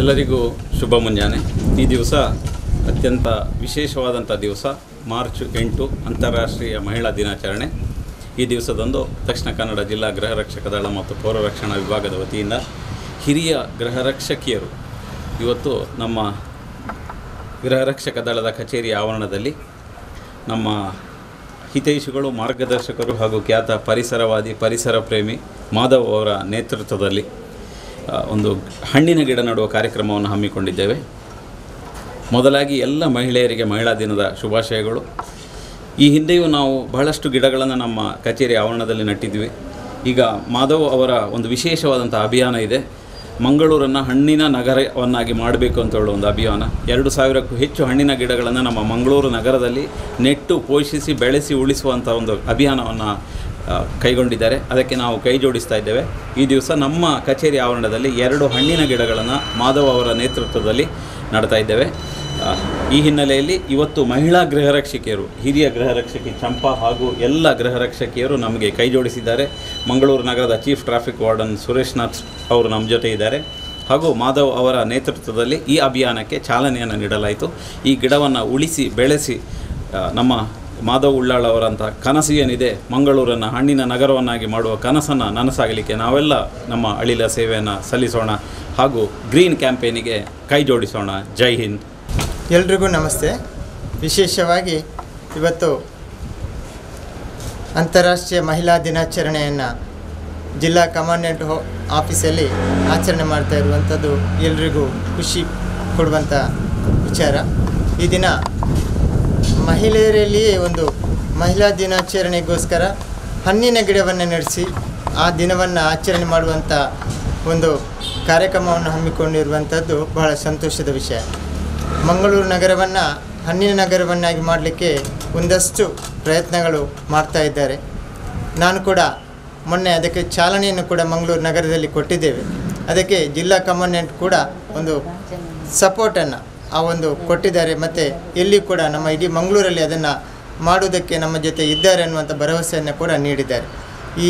ಎಲ್ಲರಿಗೂ ಶುಭ ಮುಂಜಾನೆ. ಈ ದಿವಸ ಅತ್ಯಂತ ವಿಶೇಷವಾದಂಥ ದಿವಸ, ಮಾರ್ಚ್ 8 ಅಂತಾರಾಷ್ಟ್ರೀಯ ಮಹಿಳಾ ದಿನಾಚರಣೆ. ಈ ದಿವಸದಂದು ದಕ್ಷಿಣ ಕನ್ನಡ ಜಿಲ್ಲಾ ಗೃಹರಕ್ಷಕ ದಳ ಮತ್ತು ಪೌರ ರಕ್ಷಣಾ ವಿಭಾಗದ ವತಿಯಿಂದ ಹಿರಿಯ ಗೃಹರಕ್ಷಕಿಯರು ಇವತ್ತು ನಮ್ಮ ಗೃಹರಕ್ಷಕ ದಳದ ಕಚೇರಿ ಆವರಣದಲ್ಲಿ ನಮ್ಮ ಹಿತೈಷಿಗಳು, ಮಾರ್ಗದರ್ಶಕರು ಹಾಗೂ ಖ್ಯಾತ ಪರಿಸರವಾದಿ, ಪರಿಸರ ಪ್ರೇಮಿ ಮಾಧವ್ ಅವರ ನೇತೃತ್ವದಲ್ಲಿ ಒಂದು ಹಣ್ಣಿನ ಗಿಡ ನೆಡುವ ಕಾರ್ಯಕ್ರಮವನ್ನು ಹಮ್ಮಿಕೊಂಡಿದ್ದೇವೆ. ಮೊದಲಾಗಿ ಎಲ್ಲ ಮಹಿಳೆಯರಿಗೆ ಮಹಿಳಾ ದಿನದ ಶುಭಾಶಯಗಳು. ಈ ಹಿಂದೆಯೂ ನಾವು ಬಹಳಷ್ಟು ಗಿಡಗಳನ್ನು ನಮ್ಮ ಕಚೇರಿ ಆವರಣದಲ್ಲಿ ನೆಟ್ಟಿದ್ವಿ. ಈಗ ಮಾಧವ್ ಅವರ ಒಂದು ವಿಶೇಷವಾದಂಥ ಅಭಿಯಾನ ಇದೆ. ಮಂಗಳೂರನ್ನು ಹಣ್ಣಿನ ನಗರವನ್ನಾಗಿ ಮಾಡಬೇಕು ಅಂತ ಹೇಳೋ ಒಂದು ಅಭಿಯಾನ. 2000ಕ್ಕೂ ಹೆಚ್ಚು ಹಣ್ಣಿನ ಗಿಡಗಳನ್ನು ನಮ್ಮ ಮಂಗಳೂರು ನಗರದಲ್ಲಿ ನೆಟ್ಟು ಪೋಷಿಸಿ ಬೆಳೆಸಿ ಉಳಿಸುವಂಥ ಒಂದು ಅಭಿಯಾನವನ್ನು ಕೈಗೊಂಡಿದ್ದಾರೆ. ಅದಕ್ಕೆ ನಾವು ಕೈ ಜೋಡಿಸ್ತಾ ಇದ್ದೇವೆ. ಈ ದಿವಸ ನಮ್ಮ ಕಚೇರಿ ಆವರಣದಲ್ಲಿ 2 ಹಣ್ಣಿನ ಗಿಡಗಳನ್ನು ಮಾಧವ್ ಅವರ ನೇತೃತ್ವದಲ್ಲಿ ನಡ್ತಾ ಇದ್ದೇವೆ. ಈ ಹಿನ್ನೆಲೆಯಲ್ಲಿ ಇವತ್ತು ಮಹಿಳಾ ಗೃಹರಕ್ಷಕಿಯರು, ಹಿರಿಯ ಗೃಹರಕ್ಷಕಿ ಚಂಪಾ ಹಾಗೂ ಎಲ್ಲ ಗೃಹರಕ್ಷಕಿಯರು ನಮಗೆ ಕೈ ಜೋಡಿಸಿದ್ದಾರೆ. ಮಂಗಳೂರು ನಗರದ chief traffic warden Suresh Nath ಅವರು ನಮ್ಮ ಜೊತೆ ಇದ್ದಾರೆ. ಹಾಗೂ ಮಾಧವ್ ಅವರ ನೇತೃತ್ವದಲ್ಲಿ ಈ ಅಭಿಯಾನಕ್ಕೆ ಚಾಲನೆಯನ್ನು ನೀಡಲಾಯಿತು. ಈ ಗಿಡವನ್ನು ಉಳಿಸಿ ಬೆಳೆಸಿ ನಮ್ಮ ಮಾಧವ್ ಉಳ್ಳಾಳ್ ಅವರಂಥ ಕನಸು ಏನಿದೆ, ಮಂಗಳೂರನ್ನು ಹಣ್ಣಿನ ನಗರವನ್ನಾಗಿ ಮಾಡುವ ಕನಸನ್ನು ನನಸಾಗಲಿಕ್ಕೆ ನಾವೆಲ್ಲ ನಮ್ಮ ಅಳಿಲ ಸೇವೆಯನ್ನು ಸಲ್ಲಿಸೋಣ ಹಾಗೂ ಗ್ರೀನ್ ಕ್ಯಾಂಪೇನಿಗೆ ಕೈ ಜೋಡಿಸೋಣ. ಜೈ ಹಿಂದ್. ಎಲ್ರಿಗೂ ನಮಸ್ತೆ. ವಿಶೇಷವಾಗಿ ಇವತ್ತು ಅಂತಾರಾಷ್ಟ್ರೀಯ ಮಹಿಳಾ ದಿನಾಚರಣೆಯನ್ನು ಜಿಲ್ಲಾ ಕಮಾಂಡೆಂಟ್ ಆಫೀಸಲ್ಲಿ ಆಚರಣೆ ಮಾಡ್ತಾ ಇರುವಂಥದ್ದು ಎಲ್ರಿಗೂ ಖುಷಿ ಕೊಡುವಂಥ ವಿಚಾರ. ಈ ದಿನ ಮಹಿಳೆಯರಲ್ಲಿಯೇ ಒಂದು ಮಹಿಳಾ ದಿನಾಚರಣೆಗೋಸ್ಕರ ಹಣ್ಣಿನ ಗಿಡವನ್ನು ನಡೆಸಿ ಆ ದಿನವನ್ನು ಆಚರಣೆ ಮಾಡುವಂಥ ಒಂದು ಕಾರ್ಯಕ್ರಮವನ್ನು ಹಮ್ಮಿಕೊಂಡಿರುವಂಥದ್ದು ಬಹಳ ಸಂತೋಷದ ವಿಷಯ. ಮಂಗಳೂರು ನಗರವನ್ನು ಹಣ್ಣಿನ ನಗರವನ್ನಾಗಿ ಮಾಡಲಿಕ್ಕೆ ಒಂದಷ್ಟು ಪ್ರಯತ್ನಗಳು ಮಾಡ್ತಾ ಇದ್ದಾರೆ. ನಾನು ಕೂಡ ಮೊನ್ನೆ ಅದಕ್ಕೆ ಚಾಲನೆಯನ್ನು ಕೂಡ ಮಂಗಳೂರು ನಗರದಲ್ಲಿ ಕೊಟ್ಟಿದ್ದೇವೆ. ಅದಕ್ಕೆ ಜಿಲ್ಲಾ ಕಮಾಂಡೆಂಟ್ ಕೂಡ ಒಂದು ಸಪೋರ್ಟನ್ನು ಕೊಟ್ಟಿದ್ದಾರೆ. ಮತ್ತು ಎಲ್ಲಿ ಕೂಡ ನಮ್ಮ ಇಡೀ ಮಂಗಳೂರಲ್ಲಿ ಅದನ್ನು ಮಾಡುವುದಕ್ಕೆ ನಮ್ಮ ಜೊತೆ ಇದ್ದಾರೆ ಅನ್ನುವಂಥ ಭರವಸೆಯನ್ನು ಕೂಡ ನೀಡಿದ್ದಾರೆ. ಈ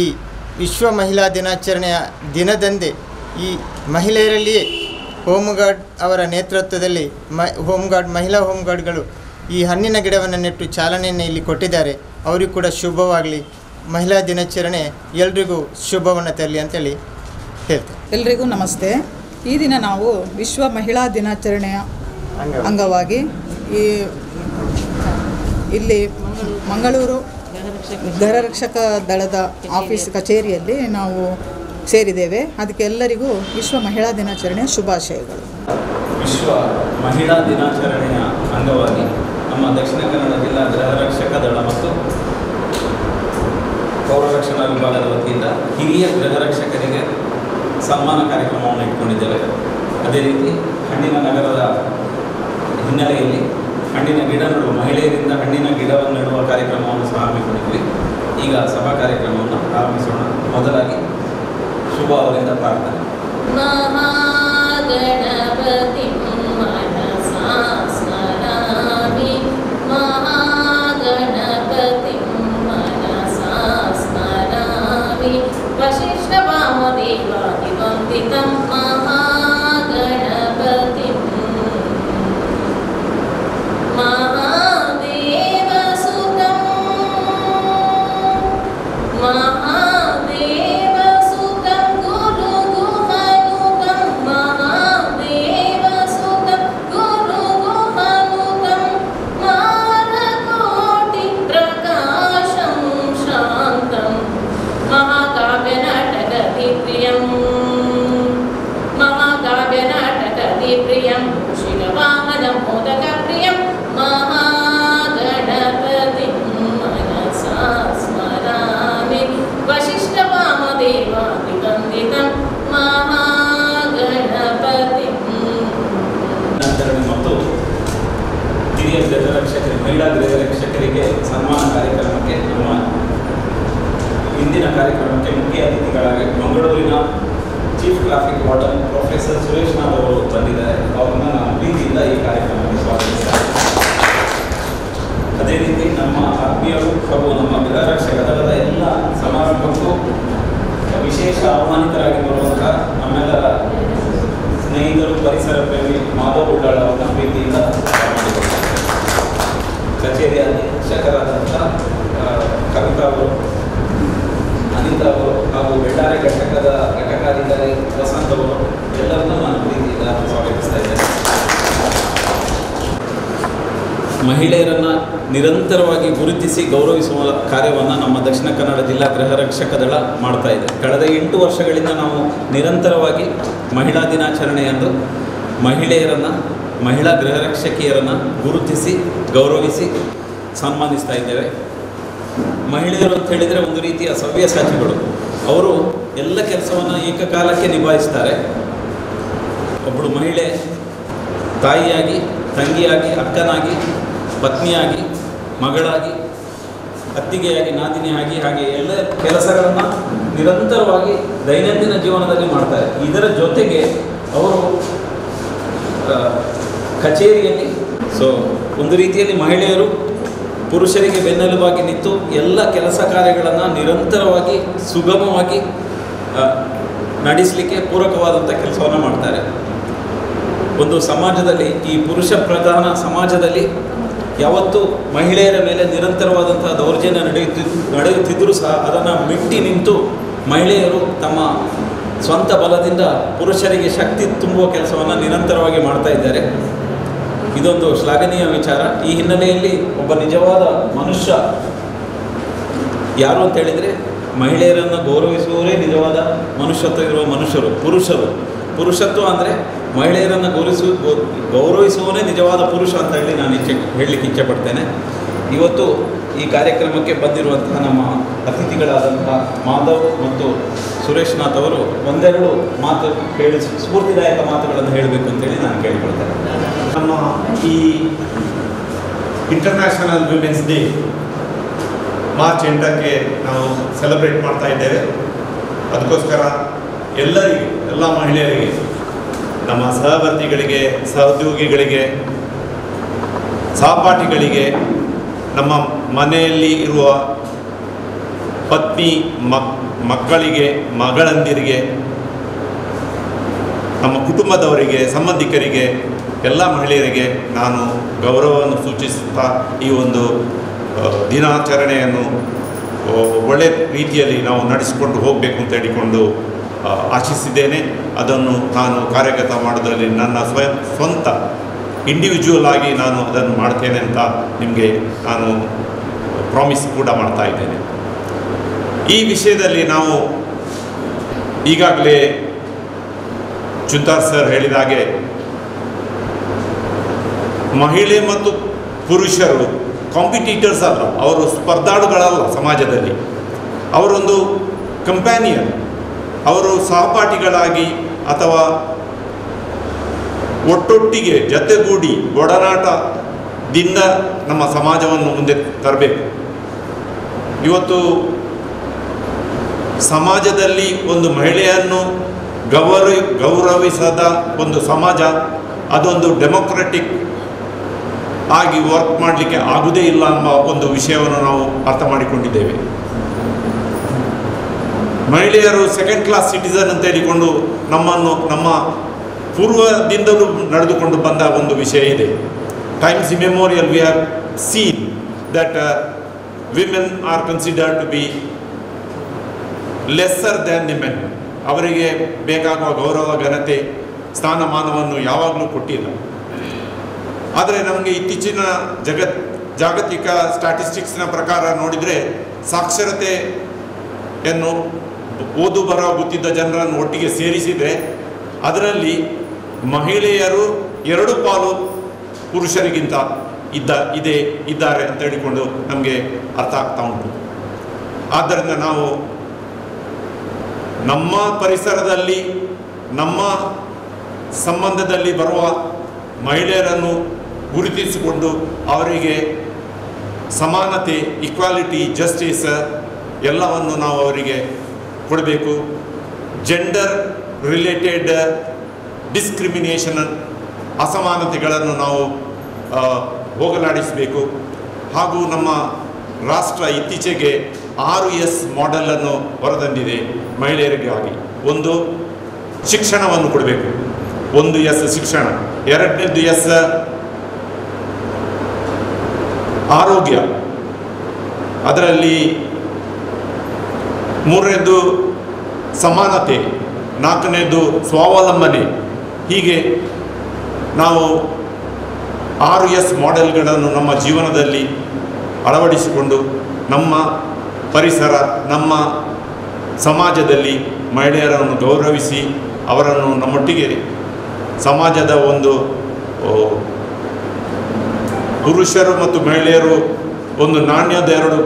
ವಿಶ್ವ ಮಹಿಳಾ ದಿನಾಚರಣೆಯ ದಿನದಂದೇ ಈ ಮಹಿಳೆಯರಲ್ಲಿಯೇ ಹೋಮ್ ಗಾರ್ಡ್ ಅವರ ನೇತೃತ್ವದಲ್ಲಿ ಮಹಿಳಾ ಹೋಮ್ ಗಾರ್ಡ್ಗಳು ಈ ಹಣ್ಣಿನ ಗಿಡವನ್ನು ನೆಟ್ಟು ಚಾಲನೆಯನ್ನು ಇಲ್ಲಿ ಕೊಟ್ಟಿದ್ದಾರೆ. ಅವರಿಗೂ ಕೂಡ ಶುಭವಾಗಲಿ. ಮಹಿಳಾ ದಿನಾಚರಣೆ ಎಲ್ರಿಗೂ ಶುಭವನ್ನು ತರಲಿ ಅಂತೇಳಿ ಹೇಳ್ತೇವೆ. ಎಲ್ರಿಗೂ ನಮಸ್ತೆ. ಈ ದಿನ ನಾವು ವಿಶ್ವ ಮಹಿಳಾ ದಿನಾಚರಣೆಯ ಅಂಗವಾಗಿ ಇಲ್ಲಿ ಮಂಗಳೂರು ಗೃಹರಕ್ಷಕ ದಳದ ಆಫೀಸ್ ಕಚೇರಿಯಲ್ಲಿ ನಾವು ಸೇರಿದ್ದೇವೆ. ಅದಕ್ಕೆ ಎಲ್ಲರಿಗೂ ವಿಶ್ವ ಮಹಿಳಾ ದಿನಾಚರಣೆಯ ಶುಭಾಶಯಗಳು. ವಿಶ್ವ ಮಹಿಳಾ ದಿನಾಚರಣೆಯ ಅಂಗವಾಗಿ ನಮ್ಮ ದಕ್ಷಿಣ ಕನ್ನಡ ಜಿಲ್ಲಾ ಗೃಹರಕ್ಷಕ ದಳ ಮತ್ತು ಪೌರ ರಕ್ಷಣಾ ವಿಭಾಗದ ವತಿಯಿಂದ ಹಿರಿಯ ಗೃಹರಕ್ಷಕರಿಗೆ ಸನ್ಮಾನ ಕಾರ್ಯಕ್ರಮವನ್ನು ಇಟ್ಕೊಂಡಿದ್ದೇವೆ. ಅದೇ ರೀತಿ ಹಣ್ಣಿನ ನಗರದ ಹಿನ್ನೆಲೆಯಲ್ಲಿ ಹಣ್ಣಿನ ಗಿಡ ನೆಡುವ, ಮಹಿಳೆಯರಿಂದ ಹಣ್ಣಿನ ಗಿಡವನ್ನು ನೆಡುವ ಕಾರ್ಯಕ್ರಮವನ್ನು ಸಹ ಹಮ್ಮಿಕೊಂಡಿದ್ವಿ. ಈಗ ಸಭಾ ಕಾರ್ಯಕ್ರಮವನ್ನು ಪ್ರಾರಂಭಿಸೋಣ. ಮೊದಲಾಗಿ ಶುಭ ಅವರಿಂದ ಪ್ರಾರ್ಥನೆ. ಮಹಾಗಣಪತಿ ಮನಸಾ ಸ್ಮರಾಮಿ, ಮಹಾಗಣಪತಿ ಮನಸಾ ಸ್ಮರಾಮಿ, ವಶಿಷ್ಠ ವಾಮದೇವಾದಿ ವಂದಿತಂ ಮಹಾಗಣಪತಿ ಮಹಾದೇವಸುತಂ ಮಹಾದೇವಸುತಂ ಗುರು ಗುಹನುತಂ ಮಹಾದೇವಸುತಂ मोदकप्रियं महागणपतिं मनसा स्मरामि वसिष्ठवामदेवादिवन्दितं महागणपतिं ಮತ್ತು ಹಿರಿಯ ಗೃಹರಕ್ಷಕರು ಮಹಿಳಾ ಗೃಹರಕ್ಷಕರಿಗೆ ಸನ್ಮಾನ ಕಾರ್ಯಕ್ರಮಕ್ಕೆ ನಮ್ಮ ಇಂದಿನ ಕಾರ್ಯಕ್ರಮಕ್ಕೆ ಮುಖ್ಯ ಅತಿಥಿಗಳಾಗಿ ಮಂಗಳೂರಿನ chief traffic warden professor Suresh Nath ಅವರು ಬಂದಿದ್ದಾರೆ. ಅವ್ರನ್ನ ನಾನು ಪ್ರೀತಿಯಿಂದ ಈ ಕಾರ್ಯಕ್ರಮಕ್ಕೆ ಸ್ವಾಗತಿಸ್ತಾರೆ. ಅದೇ ರೀತಿ ನಮ್ಮ ಆತ್ಮೀಯರು ಹಾಗೂ ನಮ್ಮ ಗೃಹರಕ್ಷಕ ದಳದ ಎಲ್ಲ ಸಮಾರಂಭಕ್ಕೂ ವಿಶೇಷ ಆಹ್ವಾನಿತರಾಗಿ ಬರುವಂಥ ನಮ್ಮೆಲ್ಲರ ಸ್ನೇಹಿತರು, ಪರಿಸರ ಪ್ರೇಮಿ ಮಾಧವ್ ಉಳ್ಳಾಳ ಅವರನ್ನ ಪ್ರೀತಿಯಿಂದ ಮಾಡಿಕೊಡ್ತಾರೆ. ಕಚೇರಿಯ ಅಧ್ಯಕ್ಷಕರಾದಂಥ ಕವಿತಾ ಅವರು, ಅನಿತಾ ಅವರು ಹಾಗೂ ಬೆಳ್ಳಾರೆ ಘಟಕದ ಘಟಕಾಧಿಕಾರಿ ವಸಂತ್ ಅವರು ಎಲ್ಲರನ್ನೂ ನಾನು ಪ್ರೀತಿಯಿಂದ ಸ್ವಾಗತಿಸ್ತಾ ಇದ್ದೇನೆ. ಮಹಿಳೆಯರನ್ನು ನಿರಂತರವಾಗಿ ಗುರುತಿಸಿ ಗೌರವಿಸುವ ಕಾರ್ಯವನ್ನು ನಮ್ಮ ದಕ್ಷಿಣ ಕನ್ನಡ ಜಿಲ್ಲಾ ಗೃಹರಕ್ಷಕ ದಳ ಮಾಡ್ತಾ ಇದೆ. ಕಳೆದ 8 ವರ್ಷಗಳಿಂದ ನಾವು ನಿರಂತರವಾಗಿ ಮಹಿಳಾ ದಿನಾಚರಣೆಯಂದು ಮಹಿಳಾ ಗೃಹರಕ್ಷಕಿಯರನ್ನು ಗುರುತಿಸಿ ಗೌರವಿಸಿ ಸನ್ಮಾನಿಸ್ತಾ ಇದ್ದೇವೆ. ಮಹಿಳೆಯರು ಅಂತ ಹೇಳಿದರೆ ಒಂದು ರೀತಿಯ ಸವ್ಯಸಾಚಿಗಳು. ಅವರು ಎಲ್ಲ ಕೆಲಸವನ್ನು ಏಕಕಾಲಕ್ಕೆ ನಿಭಾಯಿಸ್ತಾರೆ. ಒಬ್ಬಳು ಮಹಿಳೆ ತಾಯಿಯಾಗಿ, ತಂಗಿಯಾಗಿ, ಅಕ್ಕನಾಗಿ, ಪತ್ನಿಯಾಗಿ, ಮಗಳಾಗಿ, ಅತ್ತಿಗೆಯಾಗಿ, ನಾದಿನಿಯಾಗಿ, ಹಾಗೆ ಎಲ್ಲ ಕೆಲಸಗಳನ್ನು ನಿರಂತರವಾಗಿ ದೈನಂದಿನ ಜೀವನದಲ್ಲಿ ಮಾಡ್ತಾರೆ. ಇದರ ಜೊತೆಗೆ ಅವರು ಕಚೇರಿಯಲ್ಲಿ ಒಂದು ರೀತಿಯಲ್ಲಿ ಮಹಿಳೆಯರು ಪುರುಷರಿಗೆ ಬೆನ್ನೆಲುಬಾಗಿ ನಿಂತು ಎಲ್ಲ ಕೆಲಸ ಕಾರ್ಯಗಳನ್ನು ನಿರಂತರವಾಗಿ ಸುಗಮವಾಗಿ ನಡೆಸಲಿಕ್ಕೆ ಪೂರಕವಾದಂಥ ಕೆಲಸವನ್ನು ಮಾಡ್ತಾರೆ. ಒಂದು ಸಮಾಜದಲ್ಲಿ, ಈ ಪುರುಷ ಪ್ರಧಾನ ಸಮಾಜದಲ್ಲಿ ಯಾವತ್ತೂ ಮಹಿಳೆಯರ ಮೇಲೆ ನಿರಂತರವಾದಂಥ ದೌರ್ಜನ್ಯ ನಡೆಯುತ್ತಿದ್ದರೂ ಸಹ ಅದನ್ನು ಮೆಟ್ಟಿ ನಿಂತು ಮಹಿಳೆಯರು ತಮ್ಮ ಸ್ವಂತ ಬಲದಿಂದ ಪುರುಷರಿಗೆ ಶಕ್ತಿ ತುಂಬುವ ಕೆಲಸವನ್ನು ನಿರಂತರವಾಗಿ ಮಾಡ್ತಾ ಇದ್ದಾರೆ. ಇದೊಂದು ಶ್ಲಾಘನೀಯ ವಿಚಾರ. ಈ ಹಿನ್ನೆಲೆಯಲ್ಲಿ ಒಬ್ಬ ನಿಜವಾದ ಮನುಷ್ಯ ಯಾರು ಅಂತ ಹೇಳಿದರೆ, ಮಹಿಳೆಯರನ್ನು ಗೌರವಿಸುವವರೇ ನಿಜವಾದ ಮನುಷ್ಯತ್ವ ಇರುವ ಮನುಷ್ಯರು, ಪುರುಷತ್ವ ಅಂದರೆ ಮಹಿಳೆಯರನ್ನು ಗೌರವಿಸುವವನೇ ನಿಜವಾದ ಪುರುಷ ಅಂತ ಹೇಳಿ ನಾನು ಹೇಳಲಿಕ್ಕೆ ಇಚ್ಛೆಪಡ್ತೇನೆ. ಇವತ್ತು ಈ ಕಾರ್ಯಕ್ರಮಕ್ಕೆ ಬಂದಿರುವಂತಹ ನಮ್ಮ ಅತಿಥಿಗಳಾದಂತಹ ಮಾಧವ್ ಮತ್ತು ಸುರೇಶ್ ನಾಥ್ ಅವರು ಒಂದೆರಡು ಮಾತು ಸ್ಫೂರ್ತಿದಾಯಕ ಮಾತುಗಳನ್ನು ಹೇಳಬೇಕು ಅಂತೇಳಿ ನಾನು ಕೇಳಿಕೊಳ್ತೇನೆ. ನಮ್ಮ ಈ ಇಂಟರ್ನ್ಯಾಷನಲ್ ವಿಮೆನ್ಸ್ ಡೇ ಮಾರ್ಚ್ 8ಕ್ಕೆ ನಾವು ಸೆಲೆಬ್ರೇಟ್ ಮಾಡ್ತಾ ಇದ್ದೇವೆ. ಅದಕ್ಕೋಸ್ಕರ ಎಲ್ಲ ಮಹಿಳೆಯರಿಗೆ, ನಮ್ಮ ಸಹವರ್ತಿಗಳಿಗೆ, ಸಹೋದ್ಯೋಗಿಗಳಿಗೆ, ಸಹಪಾಠಿಗಳಿಗೆ, ನಮ್ಮ ಮನೆಯಲ್ಲಿ ಇರುವ ಪತ್ನಿ, ಮಕ್ಕಳಿಗೆ, ಮಗಳಂದಿರಿಗೆ, ನಮ್ಮ ಕುಟುಂಬದವರಿಗೆ, ಸಂಬಂಧಿಕರಿಗೆ, ಎಲ್ಲ ಮಹಿಳೆಯರಿಗೆ ನಾನು ಗೌರವವನ್ನು ಸೂಚಿಸುತ್ತಾ ಈ ಒಂದು ದಿನಾಚರಣೆಯನ್ನು ಒಳ್ಳೆಯ ರೀತಿಯಲ್ಲಿ ನಾವು ನಡೆಸಿಕೊಂಡು ಹೋಗಬೇಕು ಅಂತ ಹೇಳಿಕೊಂಡು ಆಶಿಸಿದ್ದೇನೆ. ಅದನ್ನು ನಾನು ಕಾರ್ಯಗತ ಮಾಡೋದ್ರಲ್ಲಿ ನನ್ನ ಸ್ವಂತ ಇಂಡಿವಿಜುವಲ್ ಆಗಿ ನಾನು ಅದನ್ನು ಮಾಡ್ತೇನೆ ಅಂತ ನಿಮಗೆ ನಾನು ಪ್ರಾಮಿಸ್ ಕೂಡ ಮಾಡ್ತಾ ಇದ್ದೇನೆ. ಈ ವಿಷಯದಲ್ಲಿ ನಾವು ಈಗಾಗಲೇ ಚುಂತಾರ್ ಸರ್ ಹೇಳಿದ ಹಾಗೆ ಮಹಿಳೆ ಮತ್ತು ಪುರುಷರು ಕಾಂಪಿಟೀಟರ್ಸ್ ಅಲ್ಲ, ಅವರು ಸ್ಪರ್ಧಾಳುಗಳಲ್ಲ. ಸಮಾಜದಲ್ಲಿ ಅವರೊಂದು ಕಂಪ್ಯಾನಿಯನ್, ಅವರು ಸಹಪಾಠಿಗಳಾಗಿ ಅಥವಾ ಒಟ್ಟೊಟ್ಟಿಗೆ ಜೊತೆಗೂಡಿ ಒಡನಾಟದಿಂದ ನಮ್ಮ ಸಮಾಜವನ್ನು ಮುಂದೆ ತರಬೇಕು. ಇವತ್ತು ಸಮಾಜದಲ್ಲಿ ಒಂದು ಮಹಿಳೆಯನ್ನು ಗೌರವಿಸದ ಒಂದು ಸಮಾಜ, ಅದೊಂದು ಡೆಮೊಕ್ರೆಟಿಕ್ ಆಗಿ ವರ್ಕ್ ಮಾಡಲಿಕ್ಕೆ ಆಗುವುದೇ ಇಲ್ಲ ಎಂಬ ಒಂದು ವಿಷಯವನ್ನು ನಾವು ಅರ್ಥ ಮಾಡಿಕೊಂಡಿದ್ದೇವೆ. ಮಹಿಳೆಯರು ಸೆಕೆಂಡ್ ಕ್ಲಾಸ್ ಸಿಟಿಸನ್ ಅಂತ ಹೇಳಿಕೊಂಡು ನಮ್ಮ ಪೂರ್ವದಿಂದಲೂ ನಡೆದುಕೊಂಡು ಬಂದ ಒಂದು ವಿಷಯ ಇದೆ. Times immemorial we have seen that women are considered to be lesser than the men. ಅವರಿಗೆ ಬೇಕಾಗುವ ಗೌರವ, ಘನತೆ, ಸ್ಥಾನಮಾನವನ್ನು ಯಾವಾಗಲೂ ಕೊಟ್ಟಿಲ್ಲ. ಆದರೆ ನಮಗೆ ಇತ್ತೀಚಿನ ಜಾಗತಿಕ ಸ್ಟ್ಯಾಟಿಸ್ಟಿಕ್ಸ್ನ ಪ್ರಕಾರ ನೋಡಿದರೆ ಸಾಕ್ಷರತೆಯನ್ನು ಓದು ಬರ ಗೊತ್ತಿದ್ದ ಜನರನ್ನು ಒಟ್ಟಿಗೆ ಸೇರಿಸಿದರೆ ಅದರಲ್ಲಿ ಮಹಿಳೆಯರು 2 ಪಾಲು ಪುರುಷರಿಗಿಂತ ಇದ್ದಾರೆ ಅಂತ ಹೇಳಿಕೊಂಡು ನಮಗೆ ಅರ್ಥ ಆಗ್ತಾ ಉಂಟು. ಆದ್ದರಿಂದ ನಾವು ನಮ್ಮ ಪರಿಸರದಲ್ಲಿ ನಮ್ಮ ಸಂಬಂಧದಲ್ಲಿ ಬರುವ ಮಹಿಳೆಯರನ್ನು ಗುರುತಿಸಿಕೊಂಡು ಅವರಿಗೆ ಸಮಾನತೆ, ಈಕ್ವಾಲಿಟಿ, ಜಸ್ಟಿಸ್ ಎಲ್ಲವನ್ನು ನಾವು ಅವರಿಗೆ ಕೊಡಬೇಕು. ಜೆಂಡರ್ ರಿಲೇಟೆಡ್ ಡಿಸ್ಕ್ರಿಮಿನೇಷನ್, ಅಸಮಾನತೆಗಳನ್ನು ನಾವು ಹೋಗಲಾಡಿಸಬೇಕು. ಹಾಗೂ ನಮ್ಮ ರಾಷ್ಟ್ರ ಇತ್ತೀಚೆಗೆ 6S ಮಾಡೆಲನ್ನು ಹೊರತಂದಿದೆ ಮಹಿಳೆಯರಿಗಾಗಿ. ಒಂದು, ಶಿಕ್ಷಣವನ್ನು ಕೊಡಬೇಕು. 1S ಶಿಕ್ಷಣ, 2ನೇದು S ಆರೋಗ್ಯ, ಅದರಲ್ಲಿ 3ನೇದು ಸಮಾನತೆ, 4ನೇದು ಸ್ವಾವಲಂಬನೆ. ಹೀಗೆ ನಾವು 6S ಮಾಡೆಲ್ಗಳನ್ನು ನಮ್ಮ ಜೀವನದಲ್ಲಿ ಅಳವಡಿಸಿಕೊಂಡು ನಮ್ಮ ಪರಿಸರ, ನಮ್ಮ ಸಮಾಜದಲ್ಲಿ ಮಹಿಳೆಯರನ್ನು ಗೌರವಿಸಿ ಅವರನ್ನು ನಮ್ಮೊಟ್ಟಿಗೆ ಸಮಾಜದ ಒಂದು ಪುರುಷರು ಮತ್ತು ಮಹಿಳೆಯರು ಒಂದು ನಾಣ್ಯದ 2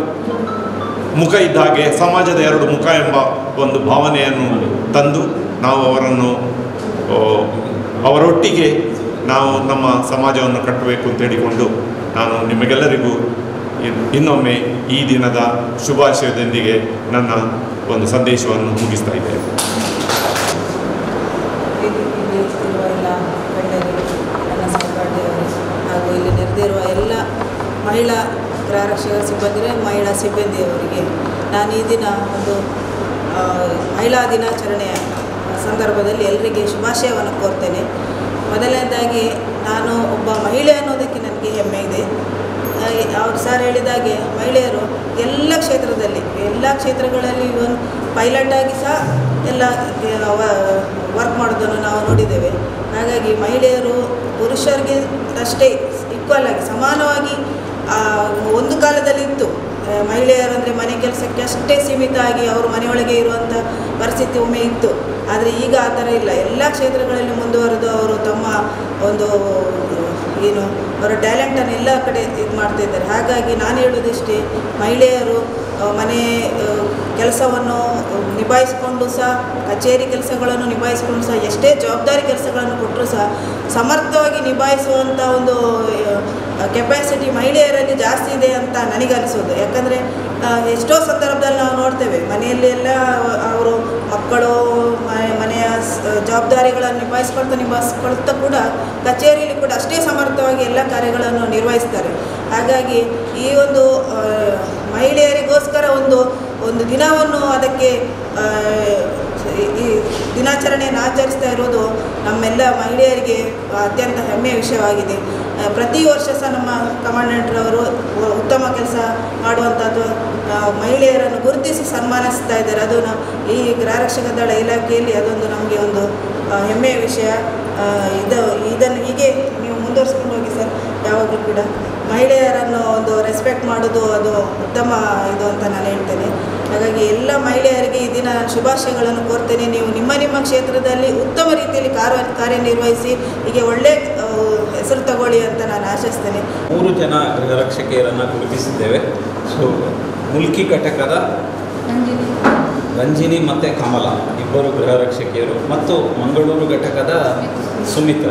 ಮುಖ ಇದ್ದ ಹಾಗೆ ಸಮಾಜದ 2 ಮುಖ ಎಂಬ ಒಂದು ಭಾವನೆಯನ್ನು ತಂದು ನಾವು ಅವರನ್ನು ಅವರೊಟ್ಟಿಗೆ ನಾವು ನಮ್ಮ ಸಮಾಜವನ್ನು ಕಟ್ಟಬೇಕು ಅಂತ ಹೇಳಿಕೊಂಡು ನಾನು ನಿಮಗೆಲ್ಲರಿಗೂ ಇನ್ನೊಮ್ಮೆ ಈ ದಿನದ ಶುಭಾಶಯದೊಂದಿಗೆ ನನ್ನ ಒಂದು ಸಂದೇಶವನ್ನು ಮುಗಿಸ್ತಾ ಇದ್ದೇನೆ. ಎಲ್ಲ ಗಣ್ಯರು, ನನ್ನ ಸಹಪಾಠಿಯವರು ಹಾಗೂ ಇಲ್ಲಿ ನೆರೆದಿರುವ ಎಲ್ಲ ಮಹಿಳಾ ಗೃಹರಕ್ಷಕ ಸಿಬ್ಬಂದಿ, ಮಹಿಳಾ ಸಿಬ್ಬಂದಿಯವರಿಗೆ ನಾನು ಈ ದಿನ ಒಂದು ಮಹಿಳಾ ದಿನಾಚರಣೆಯ ಸಂದರ್ಭದಲ್ಲಿ ಎಲ್ಲರಿಗೆ ಶುಭಾಶಯವನ್ನು ಕೋರ್ತೇನೆ. ಮೊದಲನೇದಾಗಿ ನಾನು ಒಬ್ಬ ಮಹಿಳೆ ಅನ್ನೋದಕ್ಕೆ ನನಗೆ ಹೆಮ್ಮೆ ಇದೆ. ಅವ್ರು ಸರ್ ಹೇಳಿದಾಗೆ ಮಹಿಳೆಯರು ಎಲ್ಲ ಕ್ಷೇತ್ರಗಳಲ್ಲಿ ಒಂದು ಪೈಲಟಾಗಿ ಸಹ ಎಲ್ಲ ವರ್ಕ್ ಮಾಡೋದನ್ನು ನಾವು ನೋಡಿದ್ದೇವೆ. ಹಾಗಾಗಿ ಮಹಿಳೆಯರು ಪುರುಷರಿಗೆ ಅಷ್ಟೇ ಈಕ್ವಲ್ ಆಗಿ ಸಮಾನವಾಗಿ ಒಂದು ಕಾಲದಲ್ಲಿ ಇತ್ತು. ಮಹಿಳೆಯರು ಅಂದರೆ ಮನೆ ಕೆಲಸಕ್ಕೆ ಅಷ್ಟೇ ಸೀಮಿತ ಆಗಿ ಅವರು ಮನೆಯೊಳಗೆ ಇರುವಂಥ ಪರಿಸ್ಥಿತಿ ಒಮ್ಮೆ ಇತ್ತು. ಆದರೆ ಈಗ ಆ ಥರ ಇಲ್ಲ. ಎಲ್ಲ ಕ್ಷೇತ್ರಗಳಲ್ಲಿ ಮುಂದುವರೆದು ಅವರು ತಮ್ಮ ಒಂದು ಅವರ ಟ್ಯಾಲೆಂಟನ್ನು ಎಲ್ಲ ಕಡೆ ಇದು ಮಾಡ್ತಾಯಿದ್ದಾರೆ. ಹಾಗಾಗಿ ನಾನು ಹೇಳೋದಿಷ್ಟೇ, ಮಹಿಳೆಯರು ಮನೆ ಕೆಲಸವನ್ನು ನಿಭಾಯಿಸಿಕೊಂಡು ಸಹ, ಕಚೇರಿ ಕೆಲಸಗಳನ್ನು ನಿಭಾಯಿಸಿಕೊಂಡು ಸಹ, ಎಷ್ಟೇ ಜವಾಬ್ದಾರಿ ಕೆಲಸಗಳನ್ನು ಕೊಟ್ಟರೂ ಸಹ ಸಮರ್ಥವಾಗಿ ನಿಭಾಯಿಸುವಂಥ ಒಂದು ಕೆಪಾಸಿಟಿ ಮಹಿಳೆಯರಲ್ಲಿ ಜಾಸ್ತಿ ಇದೆ ಅಂತ ನನಗನ್ನಿಸೋದು. ಯಾಕಂದರೆ ಎಷ್ಟೋ ಸಂದರ್ಭದಲ್ಲಿ ನಾವು ನೋಡ್ತೇವೆ, ಮನೆಯಲ್ಲೆಲ್ಲ ಅವರು ಮಕ್ಕಳು ಮನೆಯ ಜವಾಬ್ದಾರಿಗಳನ್ನು ನಿಭಾಯಿಸ್ಕೊಳ್ತಾ ಕೂಡ ಕಚೇರಿಯಲ್ಲಿ ಕೂಡ ಅಷ್ಟೇ ಸಮರ್ಥವಾಗಿ ಎಲ್ಲ ಕಾರ್ಯಗಳನ್ನು ನಿರ್ವಹಿಸ್ತಾರೆ. ಹಾಗಾಗಿ ಈ ಒಂದು ಮಹಿಳೆಯರಿಗೋಸ್ಕರ ಒಂದು ದಿನವನ್ನು ಅದಕ್ಕೆ ಈ ದಿನಾಚರಣೆಯನ್ನು ಆಚರಿಸ್ತಾ ಇರೋದು ನಮ್ಮೆಲ್ಲ ಮಹಿಳೆಯರಿಗೆ ಅತ್ಯಂತ ಹೆಮ್ಮೆಯ ವಿಷಯವಾಗಿದೆ. ಪ್ರತಿ ವರ್ಷ ಸಹ ನಮ್ಮ ಕಮಾಂಡೆಂಟ್ರವರು ಉತ್ತಮ ಕೆಲಸ ಮಾಡುವಂಥದ್ದು ಮಹಿಳೆಯರನ್ನು ಗುರುತಿಸಿ ಸನ್ಮಾನಿಸ್ತಾ ಇದ್ದಾರೆ. ಅದು ಈ ಗೃಹರಕ್ಷಕ ದಳ ಇಲಾಖೆಯಲ್ಲಿ ಅದೊಂದು ನಮಗೆ ಒಂದು ಹೆಮ್ಮೆಯ ವಿಷಯ. ಇದನ್ನು ಹೀಗೆ ನೀವು ಮುಂದುವರಿಸ್ಕೊಂಡು ಹೋಗಿ ಸರ್. ಯಾವಾಗಲೂ ಕೂಡ ಮಹಿಳೆಯರನ್ನು ಒಂದು ರೆಸ್ಪೆಕ್ಟ್ ಮಾಡೋದು ಅದು ಉತ್ತಮ ಇದು ಅಂತ ನಾನು ಹೇಳ್ತೇನೆ. ಹಾಗಾಗಿ ಎಲ್ಲ ಮಹಿಳೆಯರಿಗೆ ಈ ದಿನ ಶುಭಾಶಯಗಳನ್ನು ಕೋರ್ತೇನೆ. ನೀವು ನಿಮ್ಮ ಕ್ಷೇತ್ರದಲ್ಲಿ ಉತ್ತಮ ರೀತಿಯಲ್ಲಿ ಕಾರ್ಯನಿರ್ವಹಿಸಿ ಹೀಗೆ ಒಳ್ಳೆ ಹೆಸರು ತಗೊಳ್ಳಿ ಅಂತ ನಾನು ಆಶಿಸ್ತೇನೆ. 3 ಜನ ಗೃಹರಕ್ಷಕಿಯರನ್ನು ಗುರುತಿಸಿದ್ದೇವೆ. ಸೊ ಮುಲ್ಕಿ ಘಟಕದ ರಂಜಿನಿ ಮತ್ತು ಕಮಲ ಇಬ್ಬರು ಗೃಹರಕ್ಷಕಿಯರು ಮತ್ತು ಮಂಗಳೂರು ಘಟಕದ ಸುಮಿತ್ರ.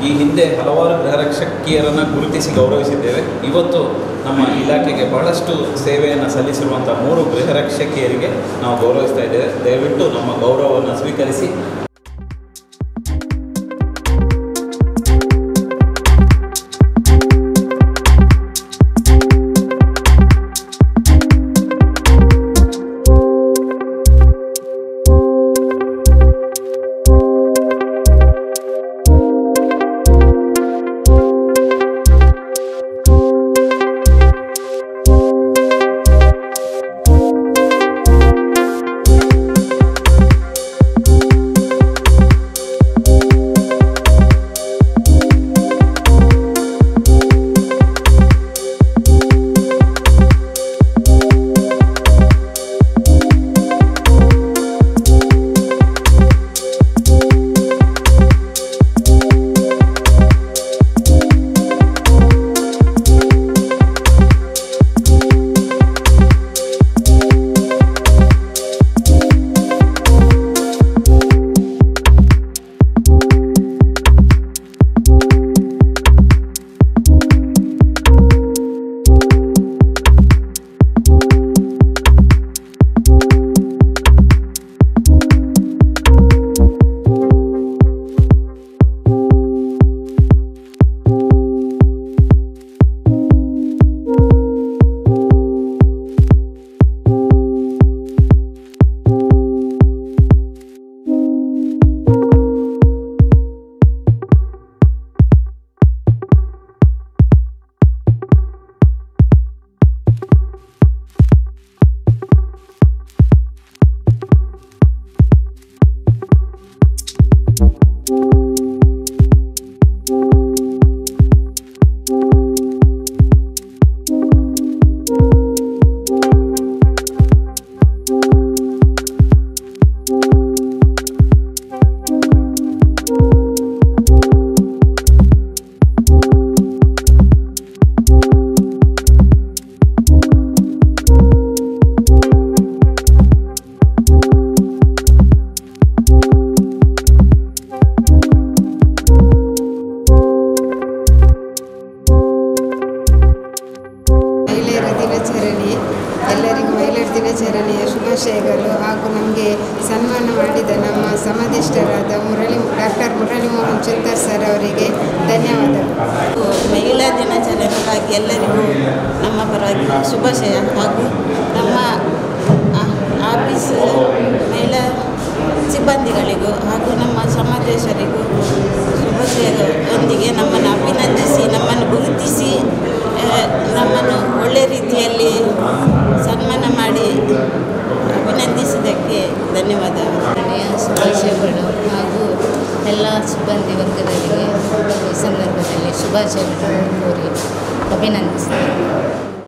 ಈ ಹಿಂದೆ ಹಲವಾರು ಗೃಹರಕ್ಷಕಿಯರನ್ನು ಗುರುತಿಸಿ ಗೌರವಿಸಿದ್ದೇವೆ. ಇವತ್ತು ನಮ್ಮ ಇಲಾಖೆಗೆ ಬಹಳಷ್ಟು ಸೇವೆಯನ್ನು ಸಲ್ಲಿಸಿರುವಂಥ 3 ಗೃಹರಕ್ಷಕಿಯರಿಗೆ ನಾವು ಗೌರವಿಸ್ತಾ ಇದ್ದೇವೆ. ದಯವಿಟ್ಟು ನಮ್ಮ ಗೌರವವನ್ನು ಸ್ವೀಕರಿಸಿ ರಾಮಚಂದರ್ ಸರ್ ಅವರಿಗೆ ಧನ್ಯವಾದಗಳು. ಮಹಿಳಾ ದಿನಾಚರಣೆಗಾಗಿ ಎಲ್ಲರಿಗೂ ನಮ್ಮ ಪರವಾಗಿ ಶುಭಾಶಯ ಹಾಗೂ ನಮ್ಮ ಆಫೀಸ್ ಮಹಿಳಾ ಸಿಬ್ಬಂದಿಗಳಿಗೂ ಹಾಗೂ ನಮ್ಮ ಸಮಾಜೇಶರಿಗೂ ಶುಭಾಶಯದೊಂದಿಗೆ ನಮ್ಮನ್ನು ಅಭಿನಂದಿಸಿ ನಮ್ಮನ್ನು ಗುರುತಿಸಿ ನಮ್ಮನ್ನು ಒಳ್ಳೆಯ ರೀತಿಯಲ್ಲಿ ಸನ್ಮಾನ ಮಾಡಿ ಅಭಿನಂದಿಸಿದ್ದಕ್ಕೆ ಧನ್ಯವಾದಗಳು. ಶುಭಾಶಯಗಳು ಹಾಗೂ ಎಲ್ಲ ಸಿಬ್ಬಂದಿ ವರ್ಗದವರಿಗೆ ಈ ಸಂದರ್ಭದಲ್ಲಿ ಶುಭಾಶಯಗಳನ್ನು ಕೋರಿ ಅಭಿನಂದಿಸ್ತೇನೆ.